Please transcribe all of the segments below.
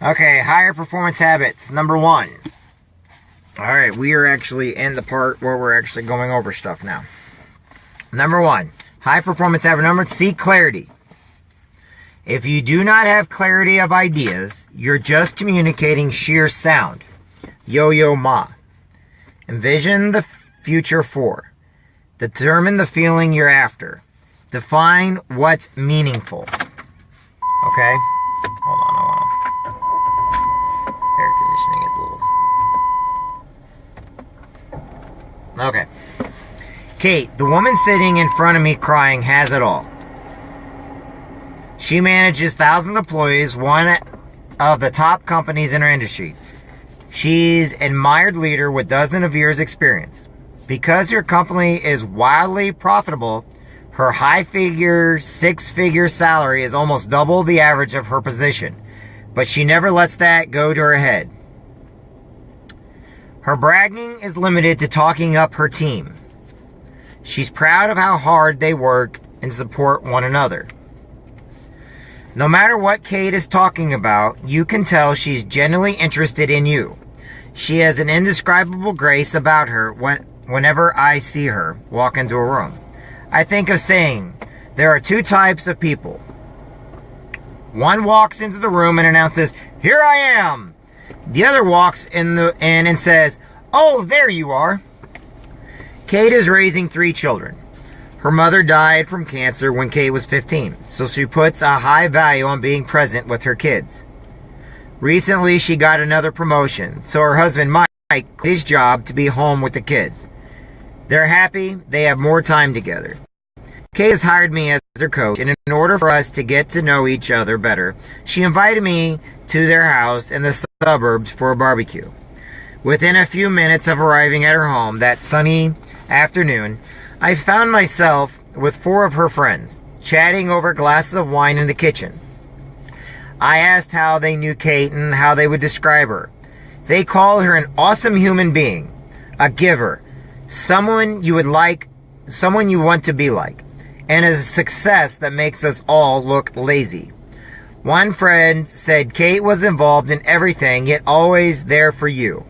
Okay, higher performance habits. Number 1. Alright, we are actually in the part where we're actually going over stuff now. Number 1. High performance habit number 1. Seek clarity. If you do not have clarity of ideas, you're just communicating sheer sound. Yo-yo ma. Envision the future for. Determine the feeling you're after. Define what's meaningful. Okay? Hold on, I want to... Air conditioning is a little... Okay. Kate, the woman sitting in front of me crying, has it all. She manages thousands of employees, one of the top companies in her industry. She's an admired leader with dozens of years' experience. Because her company is wildly profitable, her six-figure salary is almost double the average of her position. But she never lets that go to her head. Her bragging is limited to talking up her team. She's proud of how hard they work and support one another. No matter what Kate is talking about, you can tell she's genuinely interested in you. She has an indescribable grace about her whenever I see her walk into a room. I think of saying, there are 2 types of people. One walks into the room and announces, "Here I am." The other walks in and says, "Oh, there you are." Kate is raising 3 children. Her mother died from cancer when Kate was 15, so she puts a high value on being present with her kids. Recently, she got another promotion, so her husband Mike quit his job to be home with the kids. They're happy, they have more time together. Kate has hired me as her coach, and in order for us to get to know each other better, she invited me to their house in the suburbs for a barbecue. Within a few minutes of arriving at her home that sunny afternoon, I found myself with 4 of her friends, chatting over glasses of wine in the kitchen. I asked how they knew Kate and how they would describe her. They call her an awesome human being, a giver, someone you want to be like, and a success that makes us all look lazy. One friend said Kate was involved in everything, yet always there for you.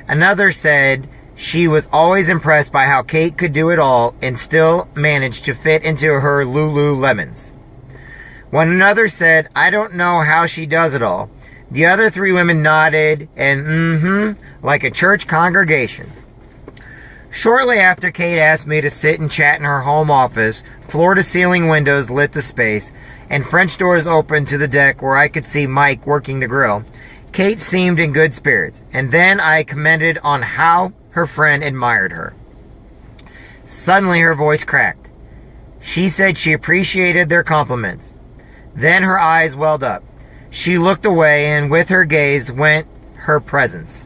Another said she was always impressed by how Kate could do it all and still manage to fit into her Lululemons. When another said, "I don't know how she does it all," the other 3 women nodded and like a church congregation. Shortly after Kate asked me to sit and chat in her home office, floor-to-ceiling windows lit the space, and French doors opened to the deck where I could see Mike working the grill, Kate seemed in good spirits, and then I commented on how her friend admired her. Suddenly her voice cracked. She said she appreciated their compliments. Then her eyes welled up. She looked away, and with her gaze went her presence.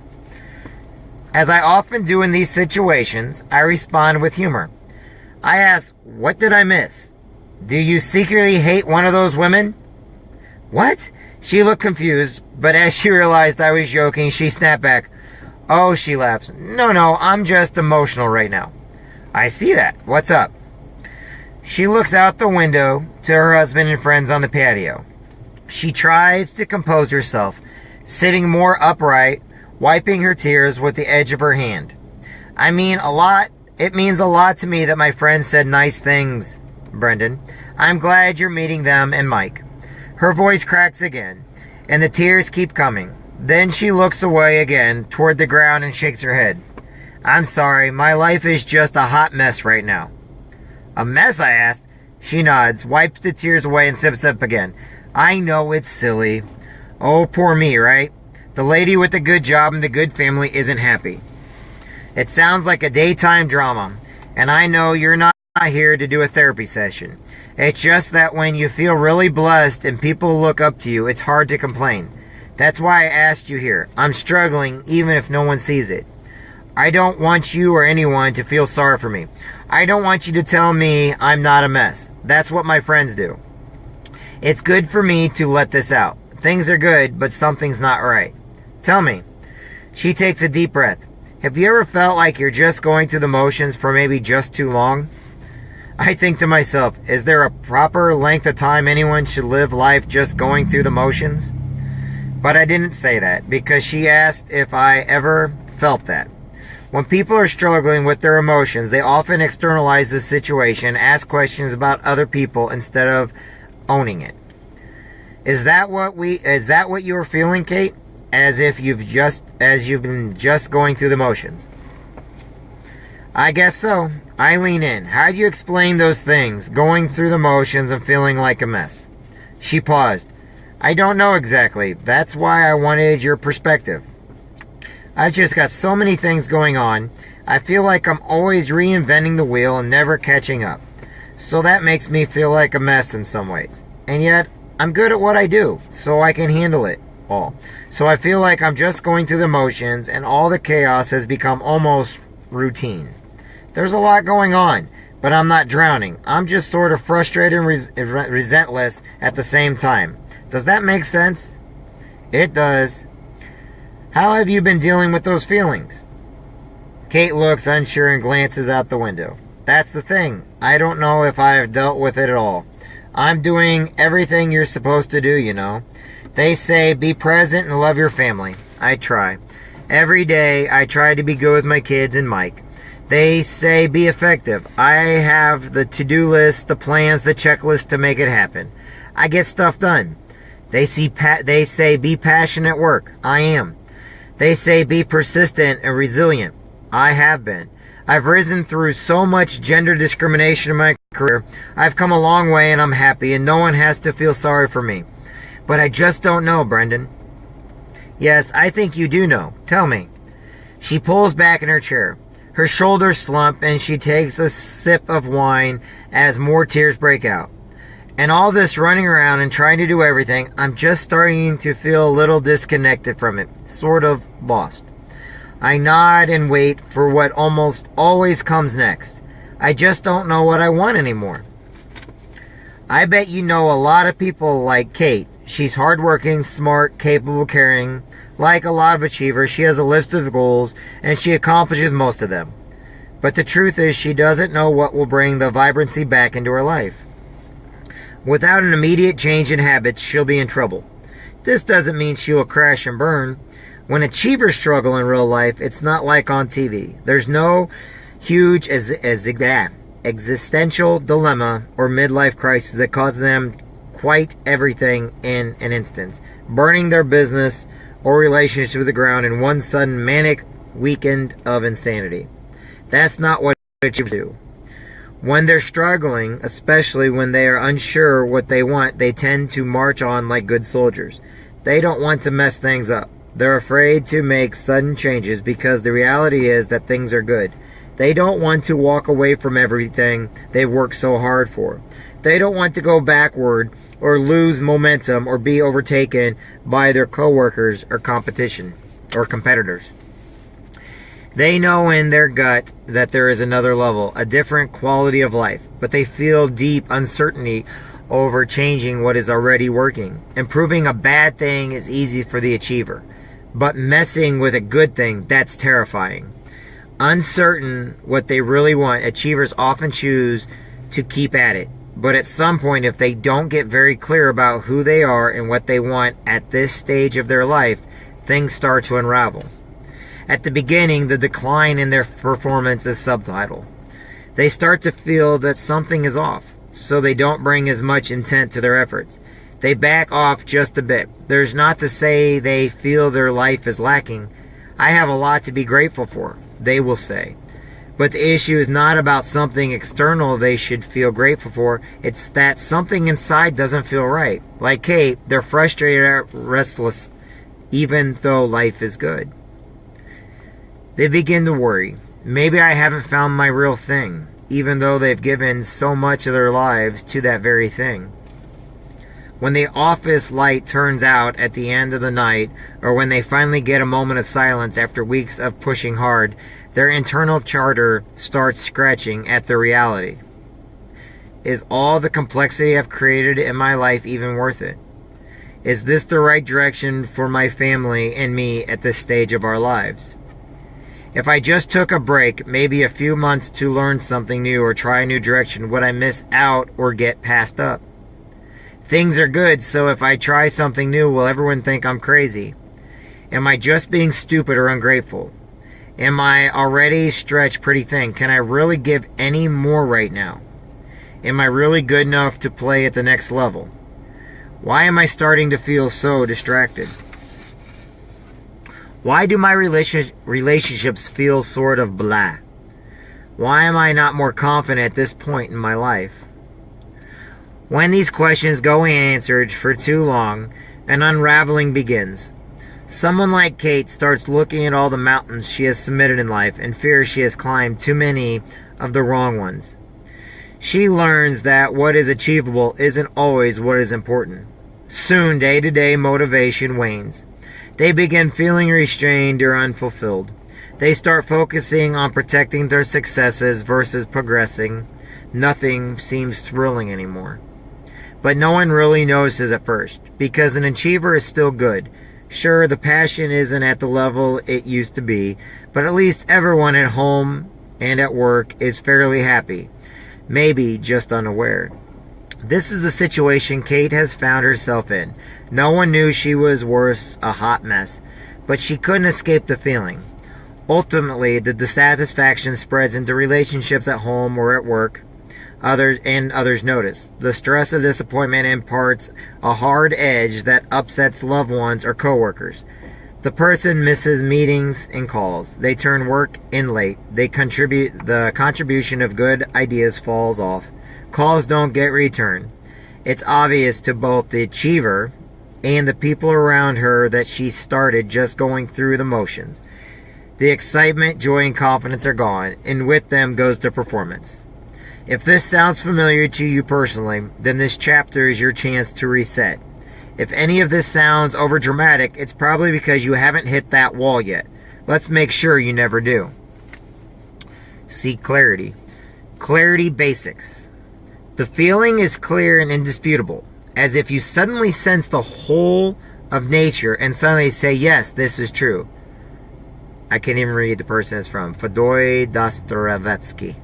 As I often do in these situations, I respond with humor. I ask, "What did I miss? Do you secretly hate one of those women?" "What?" She looked confused, but as she realized I was joking, she snapped back. "Oh," she laughs. No, I'm just emotional right now." "I see that. What's up?" She looks out the window to her husband and friends on the patio. She tries to compose herself, sitting more upright, wiping her tears with the edge of her hand. It means a lot to me that my friends said nice things, Brendan. I'm glad you're meeting them and Mike. Her voice cracks again, and the tears keep coming. Then she looks away again toward the ground and shakes her head. "I'm sorry, my life is just a hot mess right now." "A mess?" I asked. She nods, wipes the tears away, and sips up again. "I know it's silly. Oh, poor me, right? The lady with the good job and the good family isn't happy. It sounds like a daytime drama, and I know you're not here to do a therapy session. It's just that when you feel really blessed and people look up to you, it's hard to complain. That's why I asked you here. I'm struggling, even if no one sees it. I don't want you or anyone to feel sorry for me. I don't want you to tell me I'm not a mess. That's what my friends do. It's good for me to let this out. Things are good, but something's not right. Tell me." She takes a deep breath. "Have you ever felt like you're just going through the motions for maybe just too long?" I think to myself, is there a proper length of time anyone should live life just going through the motions? But I didn't say that because she asked if I ever felt that. When people are struggling with their emotions, they often externalize the situation, ask questions about other people instead of owning it. Is that what you were feeling, Kate? As if you've been just going through the motions. I guess so. I lean in. How do you explain those things? Going through the motions and feeling like a mess. She paused. I don't know exactly. That's why I wanted your perspective. I've just got so many things going on. I feel like I'm always reinventing the wheel and never catching up. So that makes me feel like a mess in some ways. And yet, I'm good at what I do, so I can handle it all. So I feel like I'm just going through the motions and all the chaos has become almost routine. There's a lot going on, but I'm not drowning. I'm just sort of frustrated and resentless at the same time. Does that make sense? It does. How have you been dealing with those feelings? Kate looks unsure and glances out the window. That's the thing. I don't know if I have dealt with it at all. I'm doing everything you're supposed to do, you know. They say be present and love your family. I try. Every day I try to be good with my kids and Mike. They say be effective. I have the to-do list, the plans, the checklist to make it happen. I get stuff done. They say be passionate at work. I am. They say be persistent and resilient. I have been. I've risen through so much gender discrimination in my career. I've come a long way and I'm happy and no one has to feel sorry for me. But I just don't know, Brendan. Yes, I think you do know. Tell me. She pulls back in her chair. Her shoulders slump and she takes a sip of wine as more tears break out. And all this running around and trying to do everything, I'm just starting to feel a little disconnected from it. Sort of lost. I nod and wait for what almost always comes next. I just don't know what I want anymore. I bet you know a lot of people like Kate. She's hardworking, smart, capable, caring. Like a lot of achievers, she has a list of goals and she accomplishes most of them. But the truth is she doesn't know what will bring the vibrancy back into her life. Without an immediate change in habits, she'll be in trouble. This doesn't mean she will crash and burn. When achievers struggle in real life, it's not like on TV. There's no huge existential dilemma or midlife crisis that causes them quite everything in an instance. Burning their business or relationship to the ground in one sudden manic weekend of insanity. That's not what achievers do. When they're struggling, especially when they are unsure what they want, they tend to march on like good soldiers. They don't want to mess things up. They're afraid to make sudden changes because the reality is that things are good. They don't want to walk away from everything they've worked so hard for. They don't want to go backward or lose momentum or be overtaken by their coworkers or competition or competitors. They know in their gut that there is another level, a different quality of life, but they feel deep uncertainty over changing what is already working. Improving a bad thing is easy for the achiever, but messing with a good thing, that's terrifying. Uncertain what they really want, achievers often choose to keep at it. But at some point, if they don't get very clear about who they are and what they want at this stage of their life, things start to unravel. At the beginning, the decline in their performance is subtle. They start to feel that something is off, so they don't bring as much intent to their efforts. They back off just a bit. There's not to say they feel their life is lacking. I have a lot to be grateful for, they will say. But the issue is not about something external they should feel grateful for. It's that something inside doesn't feel right. Like Kate, they're frustrated, restless, even though life is good. They begin to worry. Maybe I haven't found my real thing, even though they've given so much of their lives to that very thing. When the office light turns out at the end of the night, or when they finally get a moment of silence after weeks of pushing hard, their internal charter starts scratching at the reality. Is all the complexity I've created in my life even worth it? Is this the right direction for my family and me at this stage of our lives? If I just took a break, maybe a few months to learn something new or try a new direction, would I miss out or get passed up? Things are good, so if I try something new, will everyone think I'm crazy? Am I just being stupid or ungrateful? Am I already stretched pretty thin? Can I really give any more right now? Am I really good enough to play at the next level? Why am I starting to feel so distracted? Why do my relationships feel sort of blah? Why am I not more confident at this point in my life? When these questions go unanswered for too long, an unraveling begins. Someone like Kate starts looking at all the mountains she has submitted in life and fears she has climbed too many of the wrong ones. She learns that what is achievable isn't always what is important. Soon, day-to-day motivation wanes. They begin feeling restrained or unfulfilled. They start focusing on protecting their successes versus progressing. Nothing seems thrilling anymore. But no one really notices at first, because an achiever is still good. Sure, the passion isn't at the level it used to be, but at least everyone at home and at work is fairly happy. Maybe just unaware. This is the situation Kate has found herself in. No one knew she was worse, a hot mess, but she couldn't escape the feeling. Ultimately, the dissatisfaction spreads into relationships at home or at work. Others notice. The stress of disappointment imparts a hard edge that upsets loved ones or coworkers. The person misses meetings and calls. They turn work in late. The contribution of good ideas falls off. Calls don't get returned. It's obvious to both the achiever and the people around her that she started just going through the motions. The excitement, joy, and confidence are gone, and with them goes the performance. If this sounds familiar to you personally, then this chapter is your chance to reset. If any of this sounds overdramatic, it's probably because you haven't hit that wall yet. Let's make sure you never do. Seek clarity. Clarity basics. The feeling is clear and indisputable, as if you suddenly sense the whole of nature and suddenly say, yes, this is true. I can't even read the person it's from. Fyodor Dostoevsky.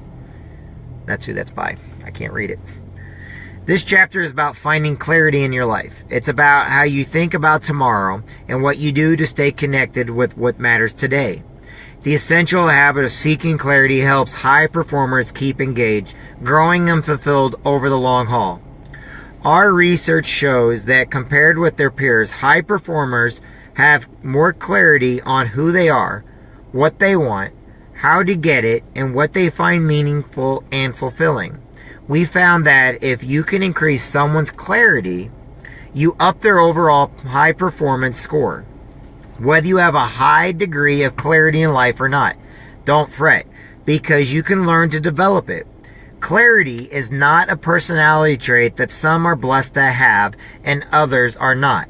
That's who that's by. I can't read it. This chapter is about finding clarity in your life. It's about how you think about tomorrow and what you do to stay connected with what matters today. The essential habit of seeking clarity helps high performers keep engaged, growing and fulfilled over the long haul. Our research shows that compared with their peers, high performers have more clarity on who they are, what they want, how to get it, and what they find meaningful and fulfilling. We found that if you can increase someone's clarity, you up their overall high performance score. Whether you have a high degree of clarity in life or not, don't fret, because you can learn to develop it. Clarity is not a personality trait that some are blessed to have and others are not.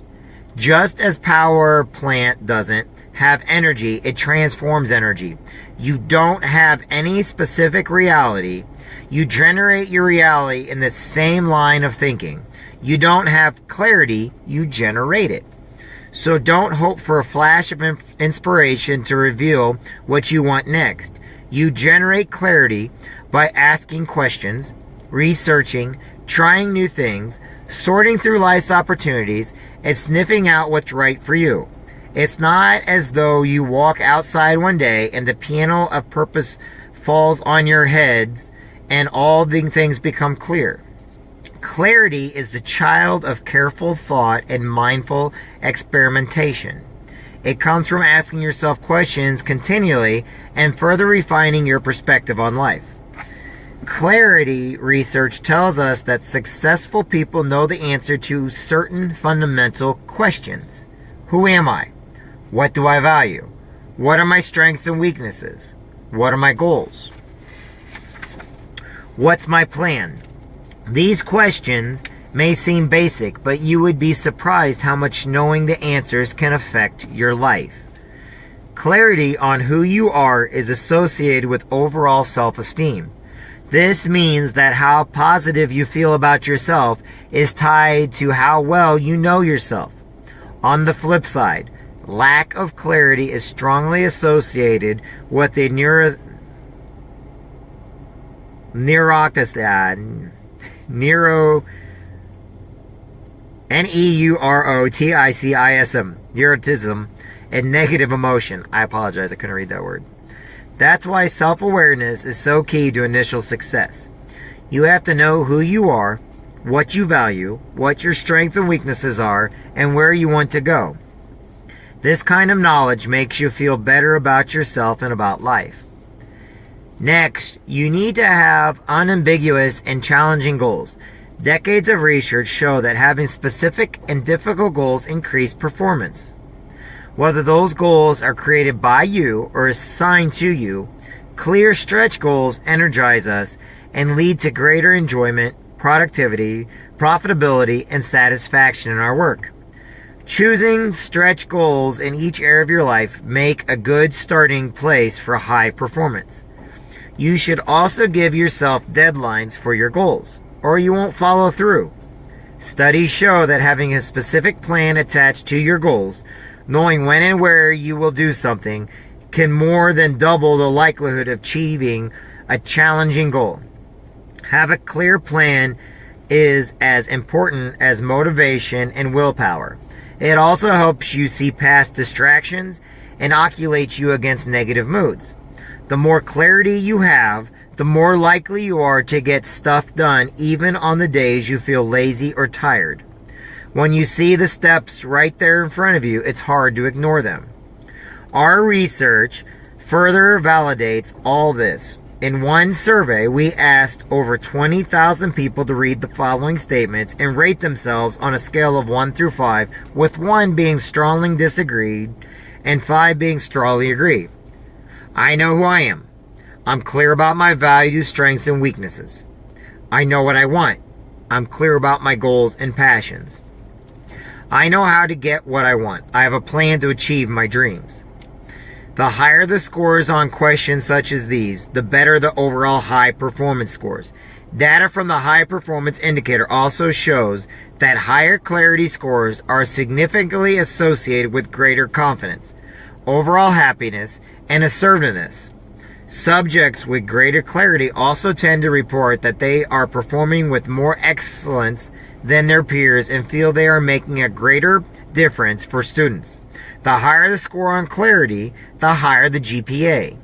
Just as power plant doesn't have energy, it transforms energy. You don't have any specific reality. You generate your reality in the same line of thinking. You don't have clarity, you generate it. So don't hope for a flash of inspiration to reveal what you want next. You generate clarity by asking questions, researching, trying new things, sorting through life's opportunities, and sniffing out what's right for you. It's not as though you walk outside one day and the piano of purpose falls on your heads and all the things become clear. Clarity is the child of careful thought and mindful experimentation. It comes from asking yourself questions continually and further refining your perspective on life. Clarity research tells us that successful people know the answer to certain fundamental questions. Who am I? What do I value? What are my strengths and weaknesses? What are my goals? What's my plan? These questions may seem basic, but you would be surprised how much knowing the answers can affect your life. Clarity on who you are is associated with overall self-esteem. This means that how positive you feel about yourself is tied to how well you know yourself. On the flip side, lack of clarity is strongly associated with a neuroticism, neuroticism, and negative emotion. I apologize, I couldn't read that word. That's why self-awareness is so key to initial success. You have to know who you are, what you value, what your strengths and weaknesses are, and where you want to go. This kind of knowledge makes you feel better about yourself and about life. Next, you need to have unambiguous and challenging goals. Decades of research show that having specific and difficult goals increase performance. Whether those goals are created by you or assigned to you, clear stretch goals energize us and lead to greater enjoyment, productivity, profitability, and satisfaction in our work. Choosing stretch goals in each area of your life make a good starting place for high performance. You should also give yourself deadlines for your goals, or you won't follow through. Studies show that having a specific plan attached to your goals, knowing when and where you will do something, can more than double the likelihood of achieving a challenging goal. Have a clear plan is as important as motivation and willpower. It also helps you see past distractions and inoculates you against negative moods. The more clarity you have, the more likely you are to get stuff done even on the days you feel lazy or tired. When you see the steps right there in front of you, it's hard to ignore them. Our research further validates all this. In one survey, we asked over 20,000 people to read the following statements and rate themselves on a scale of 1 through 5, with 1 being strongly disagreed and 5 being strongly agree. I know who I am. I'm clear about my values, strengths, and weaknesses. I know what I want. I'm clear about my goals and passions. I know how to get what I want. I have a plan to achieve my dreams. The higher the scores on questions such as these, the better the overall high performance scores. Data from the high performance indicator also shows that higher clarity scores are significantly associated with greater confidence, overall happiness, and assertiveness. Subjects with greater clarity also tend to report that they are performing with more excellence than their peers and feel they are making a greater difference for students. The higher the score on clarity, the higher the GPA.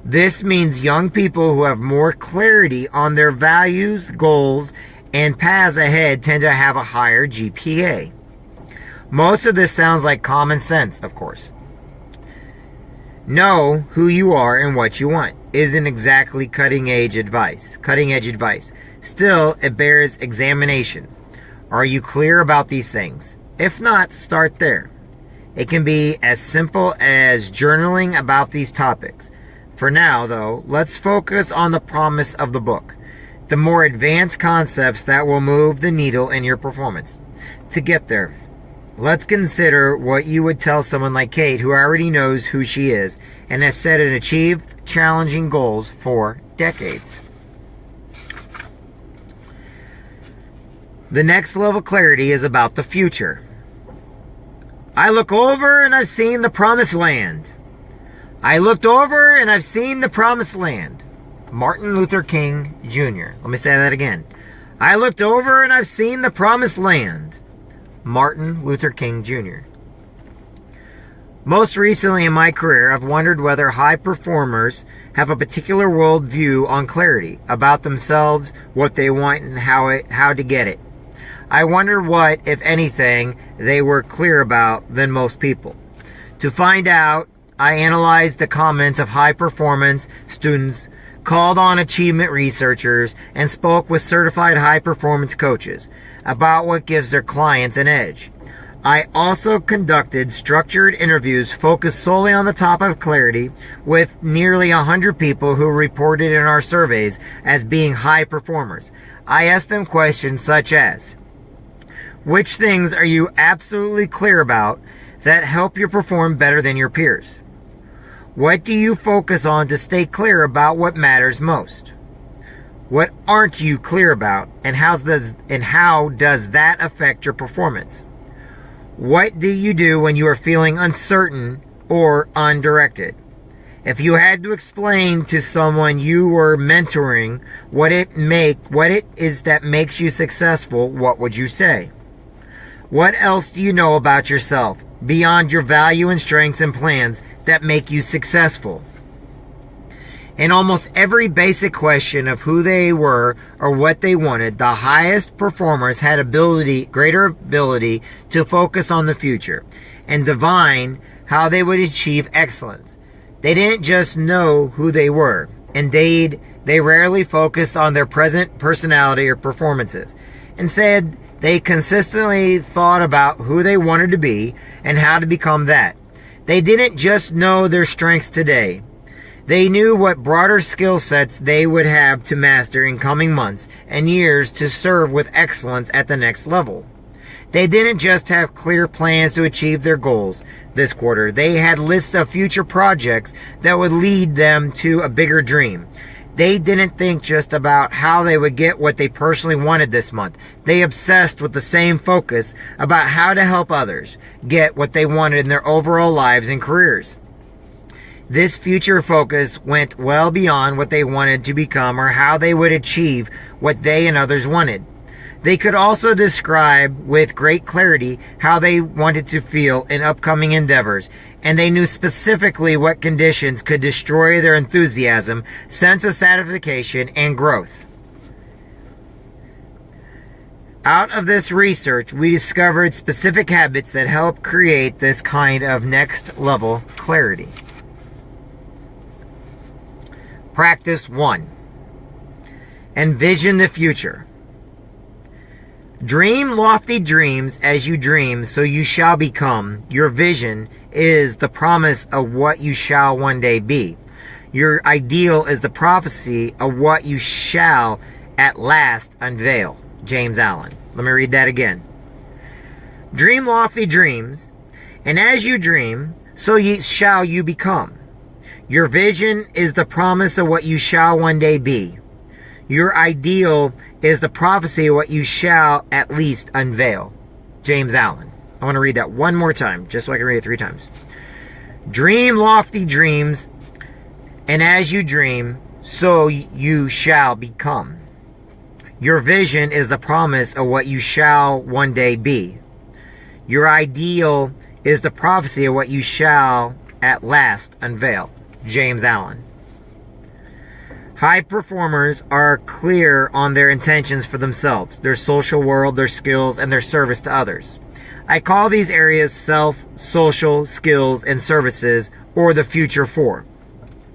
This means young people who have more clarity on their values, goals, and paths ahead tend to have a higher GPA. Most of this sounds like common sense, of course. Know who you are and what you want isn't exactly cutting edge advice. Still, it bears examination. Are you clear about these things? If not, start there. It can be as simple as journaling about these topics. For now, though, let's focus on the promise of the book, the more advanced concepts that will move the needle in your performance. To get there, let's consider what you would tell someone like Kate, who already knows who she is and has set and achieved challenging goals for decades. The next level of clarity is about the future. I look over and I've seen the promised land. I looked over and I've seen the promised land. Martin Luther King Jr. Let me say that again. I looked over and I've seen the promised land. Martin Luther King Jr. Most recently in my career, I've wondered whether high performers have a particular worldview on clarity about themselves, what they want, and how to get it. I wonder what, if anything, they were clear about than most people. To find out, I analyzed the comments of high performance students, called on achievement researchers, and spoke with certified high performance coaches about what gives their clients an edge. I also conducted structured interviews focused solely on the topic of clarity with nearly 100 people who reported in our surveys as being high performers. I asked them questions such as, which things are you absolutely clear about that help you perform better than your peers? What do you focus on to stay clear about what matters most? What aren't you clear about, and how does that affect your performance? What do you do when you are feeling uncertain or undirected? If you had to explain to someone you were mentoring what it is that makes you successful, what would you say? What else do you know about yourself beyond your value and strengths and plans that make you successful? In almost every basic question of who they were or what they wanted, the highest performers had greater ability to focus on the future and divine how they would achieve excellence. They didn't just know who they were. Indeed, they rarely focused on their present personality or performances. Instead, they consistently thought about who they wanted to be and how to become that. They didn't just know their strengths today. They knew what broader skill sets they would have to master in coming months and years to serve with excellence at the next level. They didn't just have clear plans to achieve their goals this quarter. They had lists of future projects that would lead them to a bigger dream. They didn't think just about how they would get what they personally wanted this month. They obsessed with the same focus about how to help others get what they wanted in their overall lives and careers. This future focus went well beyond what they wanted to become or how they would achieve what they and others wanted. They could also describe with great clarity how they wanted to feel in upcoming endeavors, and they knew specifically what conditions could destroy their enthusiasm, sense of satisfaction, and growth. Out of this research, we discovered specific habits that help create this kind of next level clarity. Practice 1. Envision the future. Dream lofty dreams as you dream, so you shall become. Your vision is the promise of what you shall one day be. Your ideal is the prophecy of what you shall at last unveil. James Allen. Let me read that again. Dream lofty dreams, and as you dream, so shall you become. Your vision is the promise of what you shall one day be. Your ideal is the prophecy of what you shall at least unveil. James Allen. I want to read that one more time, just so I can read it 3 times. Dream lofty dreams, and as you dream, so you shall become. Your vision is the promise of what you shall one day be. Your ideal is the prophecy of what you shall at last unveil. James Allen. High performers are clear on their intentions for themselves, their social world, their skills, and their service to others. I call these areas self, social, skills, and services, or the future 4.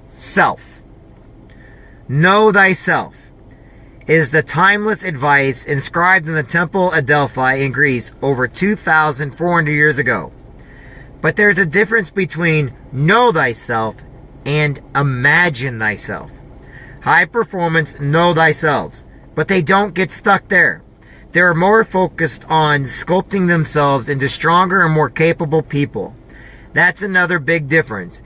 Self. Know thyself is the timeless advice inscribed in the Temple at Delphi in Greece over 2,400 years ago. But there's a difference between know thyself and imagine thyself. High performance know thyself, but they don't get stuck there. They're more focused on sculpting themselves into stronger and more capable people. That's another big difference.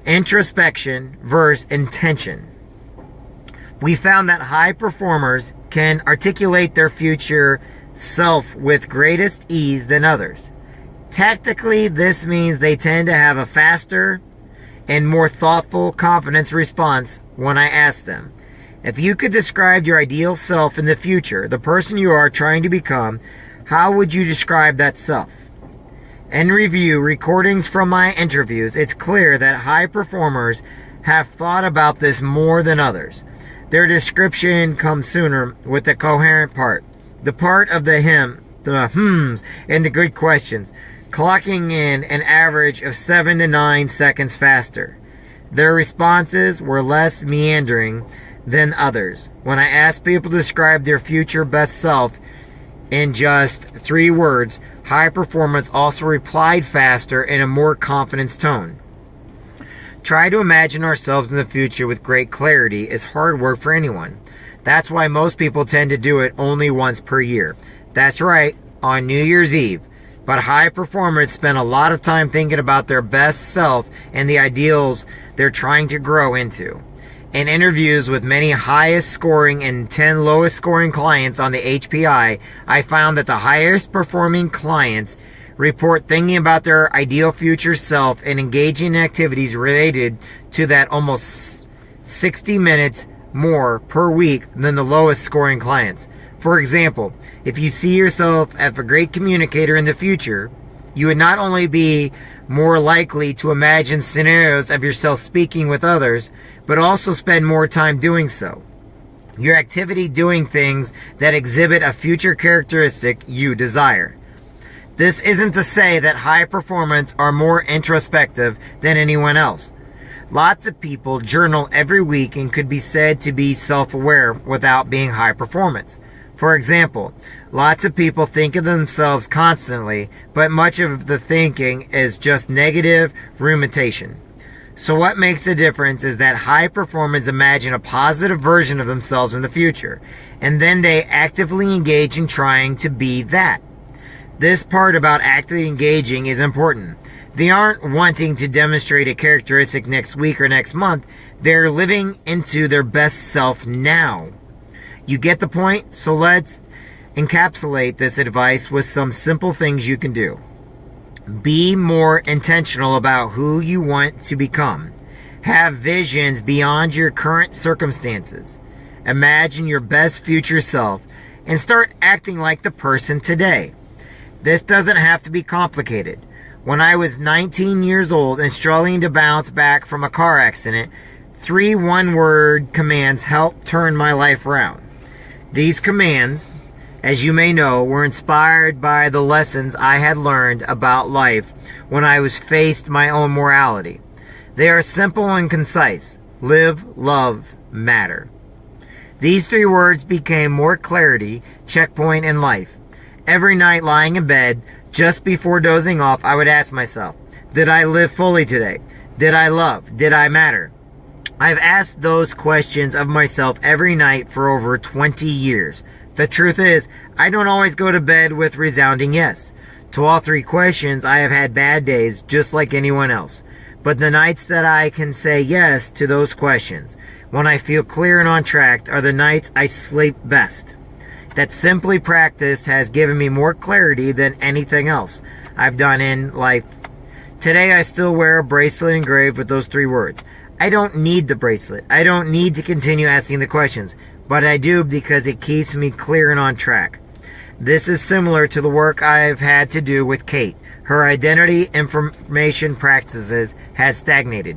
Introspection versus intention. We found that high performers can articulate their future self with greatest ease than others. Tactically, this means they tend to have a faster and more thoughtful confidence response when I ask them. If you could describe your ideal self in the future, the person you are trying to become, how would you describe that self? In review, recordings from my interviews, it's clear that high performers have thought about this more than others. Their description comes sooner with the coherent part, the part of the hmms, and the good questions, clocking in an average of 7 to 9 seconds faster. Their responses were less meandering than others. When I asked people to describe their future best self in just 3 words, high performers also replied faster in a more confident tone. Try to imagine ourselves in the future with great clarity is hard work for anyone. That's why most people tend to do it only once per year. That's right, on New Year's Eve. But high performers spend a lot of time thinking about their best self and the ideals they're trying to grow into. In interviews with many highest scoring and 10 lowest scoring clients on the HPI, I found that the highest performing clients report thinking about their ideal future self and engaging in activities related to that almost 60 minutes more per week than the lowest scoring clients. For example, if you see yourself as a great communicator in the future, you would not only be more likely to imagine scenarios of yourself speaking with others, but also spend more time doing so. Your activity doing things that exhibit a future characteristic you desire. This isn't to say that high performers are more introspective than anyone else. Lots of people journal every week and could be said to be self-aware without being high performance. For example, lots of people think of themselves constantly, but much of the thinking is just negative rumination. So what makes the difference is that high performers imagine a positive version of themselves in the future, and then they actively engage in trying to be that. This part about actively engaging is important. They aren't wanting to demonstrate a characteristic next week or next month. They're living into their best self now. You get the point? So let's encapsulate this advice with some simple things you can do. Be more intentional about who you want to become. Have visions beyond your current circumstances. Imagine your best future self and start acting like the person today. This doesn't have to be complicated. When I was 19 years old and struggling to bounce back from a car accident, 3 one-word commands helped turn my life around. These commands, as you may know, were inspired by the lessons I had learned about life when I was faced my own morality. They are simple and concise. Live, love, matter. These 3 words became more clarity, checkpoint in life. Every night lying in bed, just before dozing off, I would ask myself, did I live fully today? Did I love? Did I matter? I've asked those questions of myself every night for over 20 years. The truth is, I don't always go to bed with resounding yes. To all 3 questions, I have had bad days just like anyone else. But the nights that I can say yes to those questions, when I feel clear and on track, are the nights I sleep best. That simply practice has given me more clarity than anything else I've done in life. Today I still wear a bracelet engraved with those 3 words. I don't need the bracelet. I don't need to continue asking the questions, but I do because it keeps me clear and on track. This is similar to the work I've had to do with Kate. Her identity information practices had stagnated.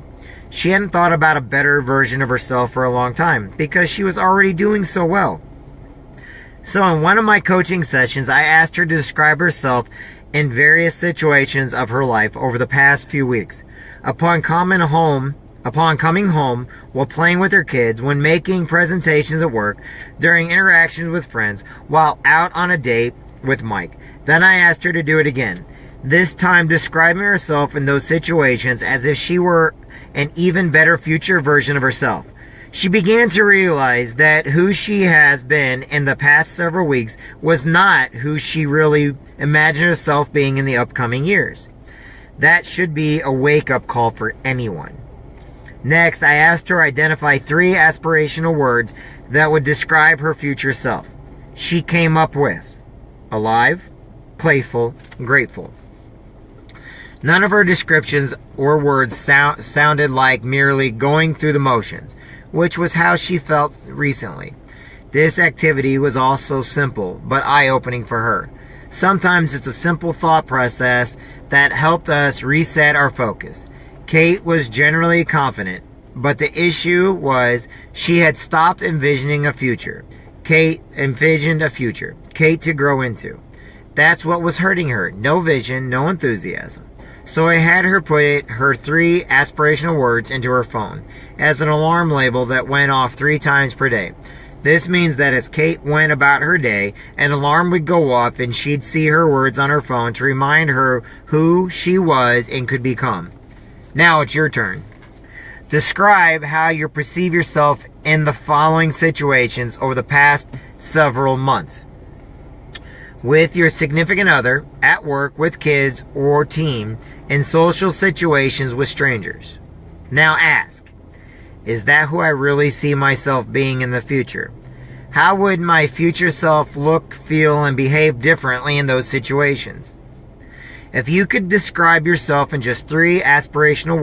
She hadn't thought about a better version of herself for a long time because she was already doing so well. So in one of my coaching sessions, I asked her to describe herself in various situations of her life over the past few weeks. Upon coming home while playing with her kids, when making presentations at work, during interactions with friends, while out on a date with Mike. Then I asked her to do it again, this time describing herself in those situations as if she were an even better future version of herself. She began to realize that who she has been in the past several weeks was not who she really imagined herself being in the upcoming years. That should be a wake-up call for anyone. Next, I asked her to identify 3 aspirational words that would describe her future self. She came up with alive, playful, grateful. None of her descriptions or words sounded like merely going through the motions, which was how she felt recently. This activity was also simple, but eye-opening for her. Sometimes it's a simple thought process that helped us reset our focus. Kate was generally confident, but the issue was she had stopped envisioning a future. Kate envisioned a future, Kate to grow into. That's what was hurting her. No vision, no enthusiasm. So I had her put her 3 aspirational words into her phone as an alarm label that went off 3 times per day. This means that as Kate went about her day, an alarm would go off and she'd see her words on her phone to remind her who she was and could become. Now it's your turn. Describe how you perceive yourself in the following situations over the past several months. With your significant other, at work, with kids or team, in social situations with strangers. Now ask, is that who I really see myself being in the future? How would my future self look, feel, and behave differently in those situations? If you could describe yourself in just 3 aspirational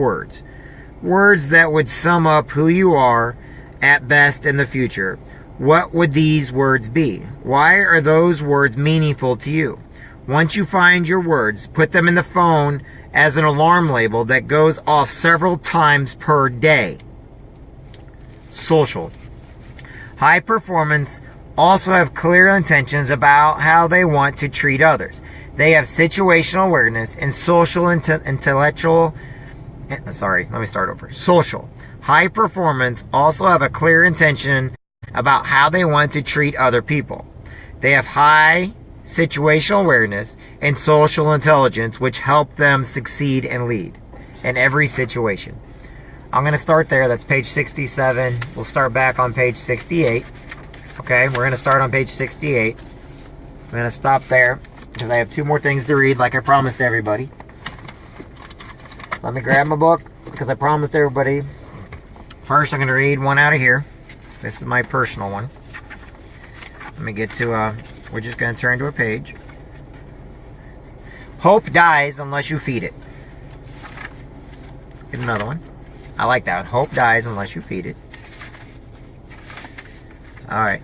words that would sum up who you are at best in the future, what would these words be? Why are those words meaningful to you? Once you find your words, put them in the phone as an alarm label that goes off several times per day. Social. High performance also have clear intentions about how they want to treat others. They have situational awareness and social intellectual. Social. High performance also have a clear intention about how they want to treat other people. They have high situational awareness and social intelligence, which help them succeed and lead in every situation. I'm going to start there. That's page 67. We'll start back on page 68. Okay, we're going to start on page 68. I'm going to stop there because I have 2 more things to read like I promised everybody. Let me grab my book because I promised everybody. First, I'm going to read one out of here. This is my personal one. Let me get to, we're just going to turn to a page. Hope dies unless you feed it. Let's get another one. I like that one. Hope dies unless you feed it. Alright.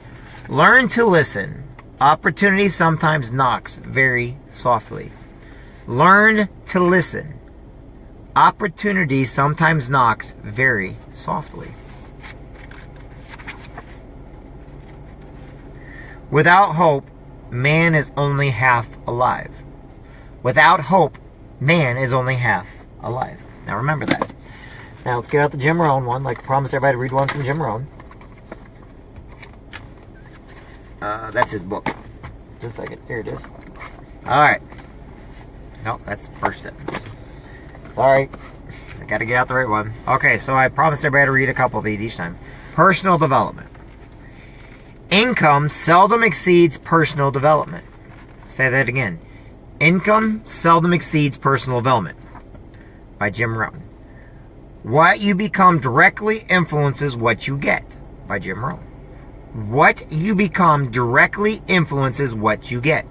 Learn to listen. Opportunity sometimes knocks very softly. Learn to listen. Opportunity sometimes knocks very softly. Without hope, man is only half alive. Without hope, man is only half alive. Now remember that. Now let's get out the Jim Rohn one. Like I promised everybody to read one from Jim Rohn. That's his book. Just a second. Here it is. Alright. Nope, that's the first sentence. Alright. I gotta get out the right one. Okay, so I promised everybody to read a couple of these each time. Personal development. Income seldom exceeds personal development. Say that again. Income seldom exceeds personal development. By Jim Rohn. What you become directly influences what you get. By Jim Rohn. What you become directly influences what you get.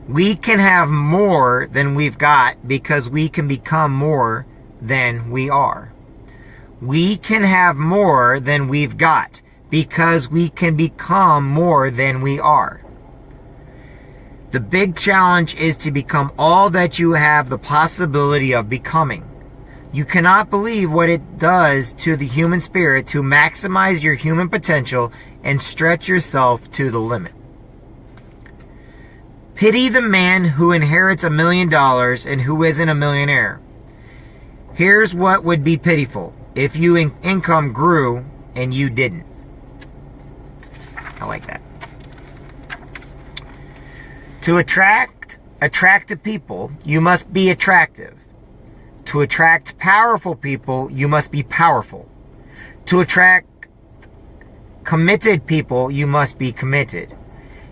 We can have more than we've got because we can become more than we are. We can have more than we've got because we can become more than we are. The big challenge is to become all that you have the possibility of becoming. You cannot believe what it does to the human spirit to maximize your human potential and stretch yourself to the limit. Pity the man who inherits $1 million and who isn't a millionaire. Here's what would be pitiful. If your income grew and you didn't. I like that. To attract attractive people, you must be attractive. To attract powerful people, you must be powerful. To attract committed people, you must be committed.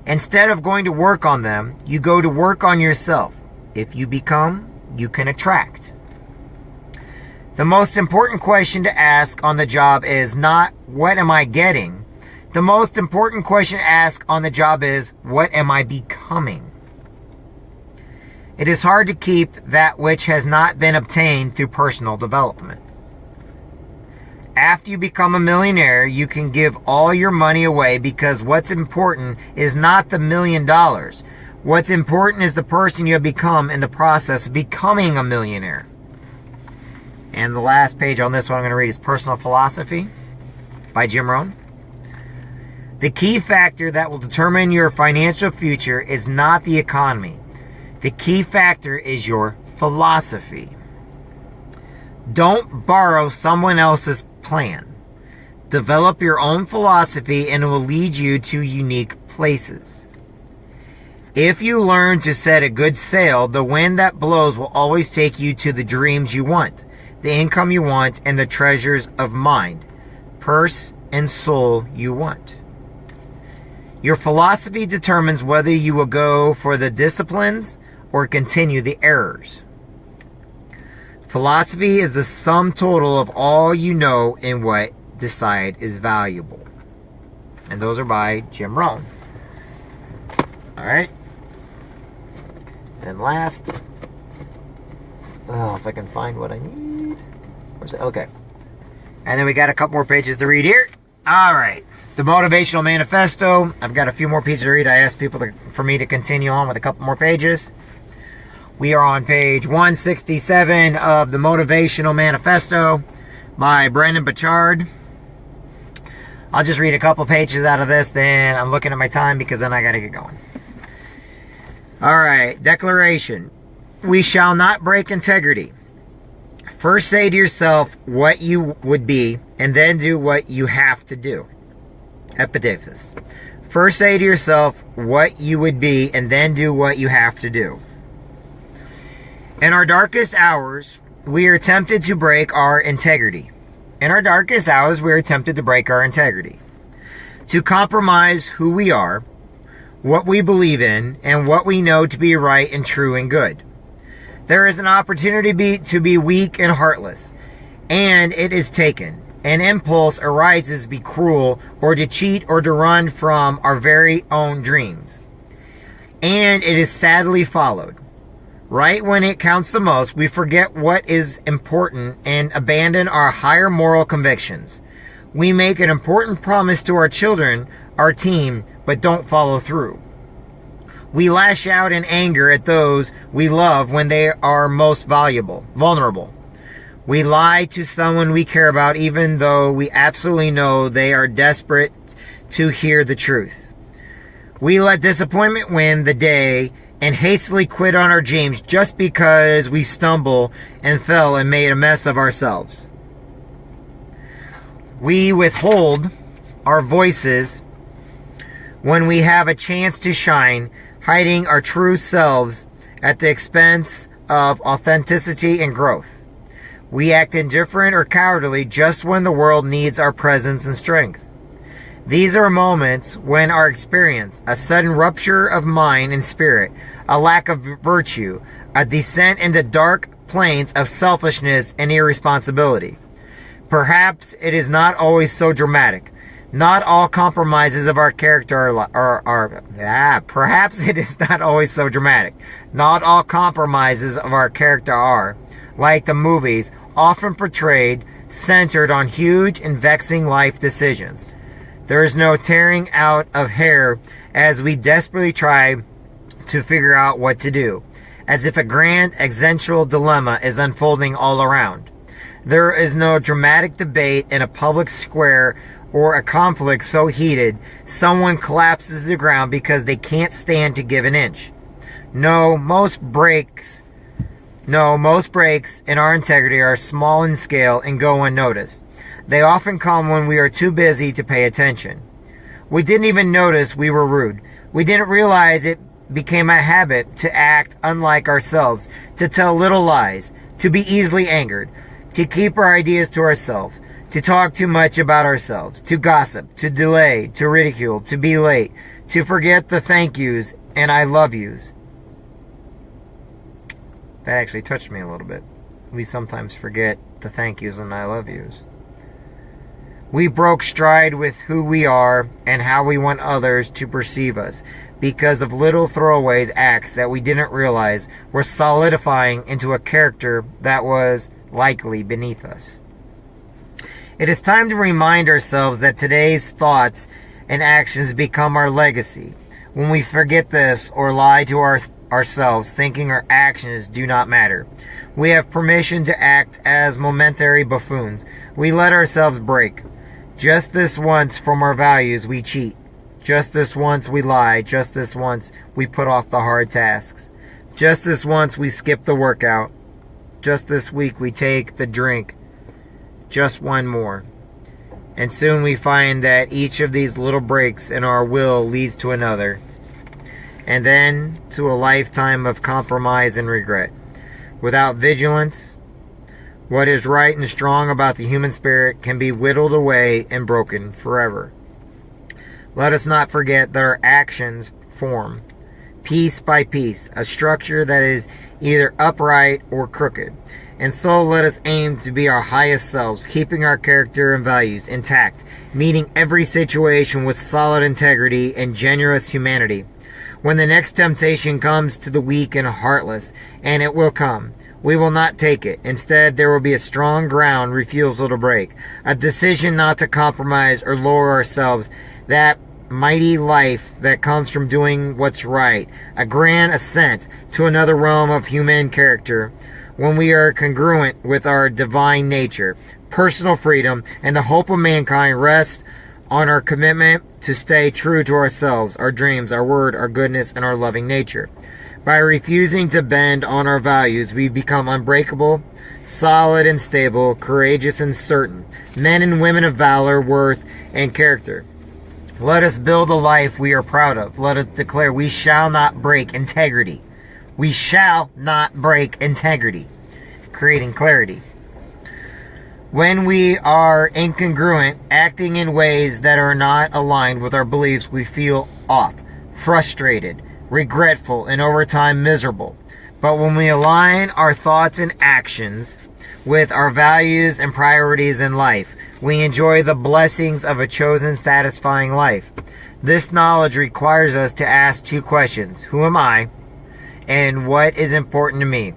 Instead of going to work on them, you go to work on yourself. If you become, you can attract. The most important question to ask on the job is not, what am I getting? The most important question to ask on the job is, what am I becoming? It is hard to keep that which has not been obtained through personal development. After you become a millionaire, you can give all your money away because what's important is not the $1 million. What's important is the person you have become in the process of becoming a millionaire. And the last page on this one I'm going to read is Personal Philosophy by Jim Rohn. The key factor that will determine your financial future is not the economy. The key factor is your philosophy. Don't borrow someone else's plan. Develop your own philosophy and it will lead you to unique places. If you learn to set a good sail, the wind that blows will always take you to the dreams you want, the income you want, and the treasures of mind, purse, and soul you want. Your philosophy determines whether you will go for the disciplines or continue the errors. Philosophy is the sum total of all you know and what decide is valuable. And those are by Jim Rohn. Alright. And last, if I can find what I need. Where's it? Okay. And then we got a couple more pages to read here. All right. The Motivational Manifesto. I've got a few more pages to read. I asked people for me to continue on with a couple more pages. We are on page 167 of the Motivational Manifesto by Brendon Burchard. I'll just read a couple pages out of this, then I'm looking at my time because then I got to get going. All right. Declaration. We shall not break integrity. First say to yourself what you would be, and then do what you have to do. Epitaphis. First say to yourself what you would be, and then do what you have to do. In our darkest hours, we are tempted to break our integrity. In our darkest hours, we are tempted to break our integrity. To compromise who we are, what we believe in, and what we know to be right and true and good. There is an opportunity to be weak and heartless, and it is taken. An impulse arises to be cruel, or to cheat, or to run from our very own dreams. And it is sadly followed. Right when it counts the most, we forget what is important and abandon our higher moral convictions. We make an important promise to our children, our team, but don't follow through. We lash out in anger at those we love when they are most vulnerable. We lie to someone we care about even though we absolutely know they are desperate to hear the truth. We let disappointment win the day and hastily quit on our dreams just because we stumble and fell and made a mess of ourselves. We withhold our voices when we have a chance to shine, hiding our true selves at the expense of authenticity and growth. We act indifferent or cowardly just when the world needs our presence and strength. These are moments when our experience, a sudden rupture of mind and spirit, a lack of virtue, a descent into dark planes of selfishness and irresponsibility. Perhaps it is not always so dramatic. Not all compromises of our character perhaps it is not always so dramatic. Not all compromises of our character are, like the movies, often portrayed, centered on huge and vexing life decisions. There is no tearing out of hair as we desperately try to figure out what to do, as if a grand existential dilemma is unfolding all around. There is no dramatic debate in a public square or a conflict so heated someone collapses to the ground because they can't stand to give an inch. Most breaks in our integrity are small in scale and go unnoticed. They often come when we are too busy to pay attention. We didn't even notice we were rude. We didn't realize it became a habit to act unlike ourselves, to tell little lies, to be easily angered, to keep our ideas to ourselves, to talk too much about ourselves, to gossip, to delay, to ridicule, to be late, to forget the thank yous and I love yous. That actually touched me a little bit. We sometimes forget the thank yous and I love yous. We broke stride with who we are and how we want others to perceive us because of little throwaways acts that we didn't realize were solidifying into a character that was likely beneath us. It is time to remind ourselves that today's thoughts and actions become our legacy. When we forget this or lie to ourselves, thinking our actions do not matter, we have permission to act as momentary buffoons. We let ourselves break. Just this once from our values we cheat. Just this once we lie. Just this once we put off the hard tasks. Just this once we skip the workout. Just this week we take the drink. Just one more. And soon we find that each of these little breaks in our will leads to another. And then to a lifetime of compromise and regret. Without vigilance, what is right and strong about the human spirit can be whittled away and broken forever. Let us not forget that our actions form, piece by piece, a structure that is either upright or crooked. And so let us aim to be our highest selves, keeping our character and values intact, meeting every situation with solid integrity and generous humanity. When the next temptation comes to the weak and heartless, and it will come, we will not take it. Instead, there will be a strong ground refusal to break, a decision not to compromise or lower ourselves, that mighty life that comes from doing what's right, a grand ascent to another realm of human character, when we are congruent with our divine nature. Personal freedom and the hope of mankind rest on our commitment to stay true to ourselves, our dreams, our word, our goodness, and our loving nature. By refusing to bend on our values, we become unbreakable, solid and stable, courageous and certain, men and women of valor, worth, and character. Let us build a life we are proud of. Let us declare we shall not break integrity. We shall not break integrity. Creating clarity. When we are incongruent, acting in ways that are not aligned with our beliefs, we feel off, frustrated, regretful, and over time miserable. But when we align our thoughts and actions with our values and priorities in life, we enjoy the blessings of a chosen, satisfying life. This knowledge requires us to ask two questions. Who am I? And what is important to me?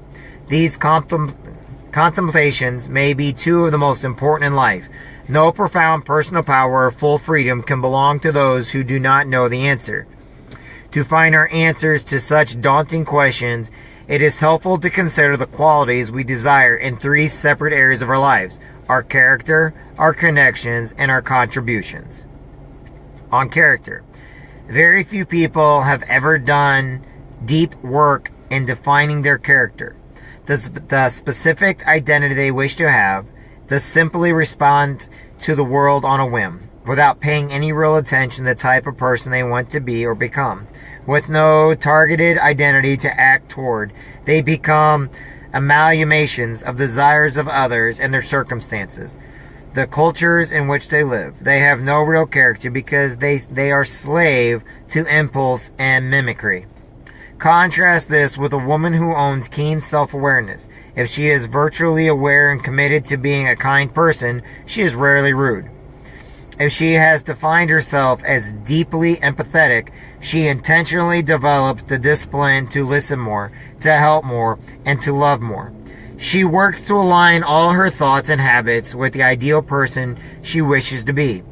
These contemplations may be two of the most important in life. No profound personal power or full freedom can belong to those who do not know the answer. To find our answers to such daunting questions, it is helpful to consider the qualities we desire in three separate areas of our lives: our character, our connections, and our contributions. On character. Very few people have ever done deep work in defining their character. The specific identity they wish to have, they simply respond to the world on a whim, without paying any real attention to the type of person they want to be or become. With no targeted identity to act toward, they become amalgamations of desires of others and their circumstances, the cultures in which they live. They have no real character because they are slave to impulse and mimicry. Contrast this with a woman who owns keen self-awareness. If she is virtually aware and committed to being a kind person, she is rarely rude. If she has defined herself as deeply empathetic, she intentionally develops the discipline to listen more, to help more, and to love more. She works to align all her thoughts and habits with the ideal person she wishes to be.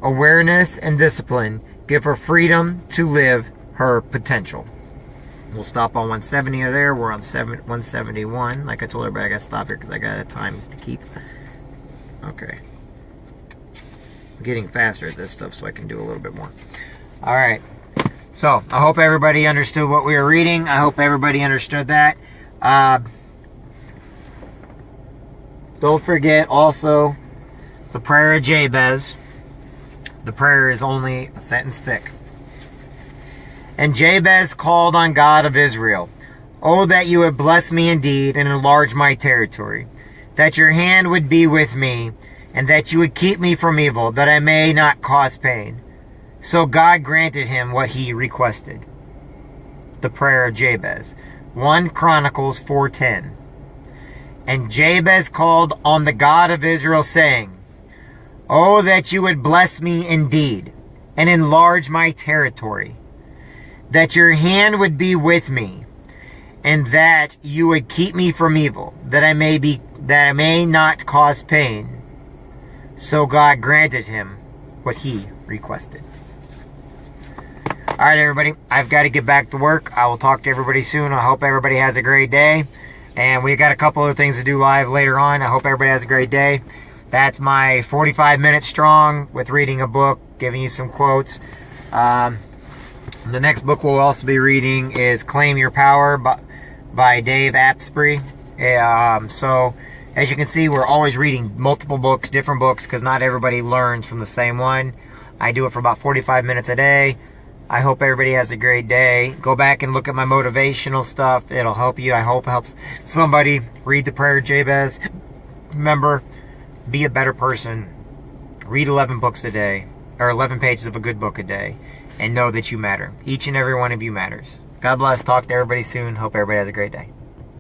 Awareness and discipline give her freedom to live her potential. We'll stop on 170 there. We're on 171. Like I told everybody, I got to stop here because I got time to keep. Okay. I'm getting faster at this stuff so I can do a little bit more. All right. So, I hope everybody understood what we were reading. I hope everybody understood that. Don't forget also the prayer of Jabez. The prayer is only a sentence thick. And Jabez called on God of Israel, "Oh, that you would bless me indeed and enlarge my territory, that your hand would be with me, and that you would keep me from evil, that I may not cause pain." So God granted him what he requested. The prayer of Jabez. 1 Chronicles 4:10. And Jabez called on the God of Israel, saying, "Oh, that you would bless me indeed, and enlarge my territory, that your hand would be with me, and that you would keep me from evil, that I may not cause pain." So God granted him what he requested. All right, everybody, I've got to get back to work. I will talk to everybody soon. I hope everybody has a great day. And we got a couple of things to do live later on. I hope everybody has a great day. That's my 45 minutes strong with reading a book, giving you some quotes. The next book we'll also be reading is Claim Your Power by Dave Asprey. So, as you can see, we're always reading multiple books, different books, because not everybody learns from the same one. I do it for about 45 minutes a day. I hope everybody has a great day. Go back and look at my motivational stuff. It'll help you. I hope it helps somebody. Read the prayer of Jabez. Remember, be a better person. Read 11 books a day, or 11 pages of a good book a day, and know that you matter. Each and every one of you matters. God bless. Talk to everybody soon. Hope everybody has a great day.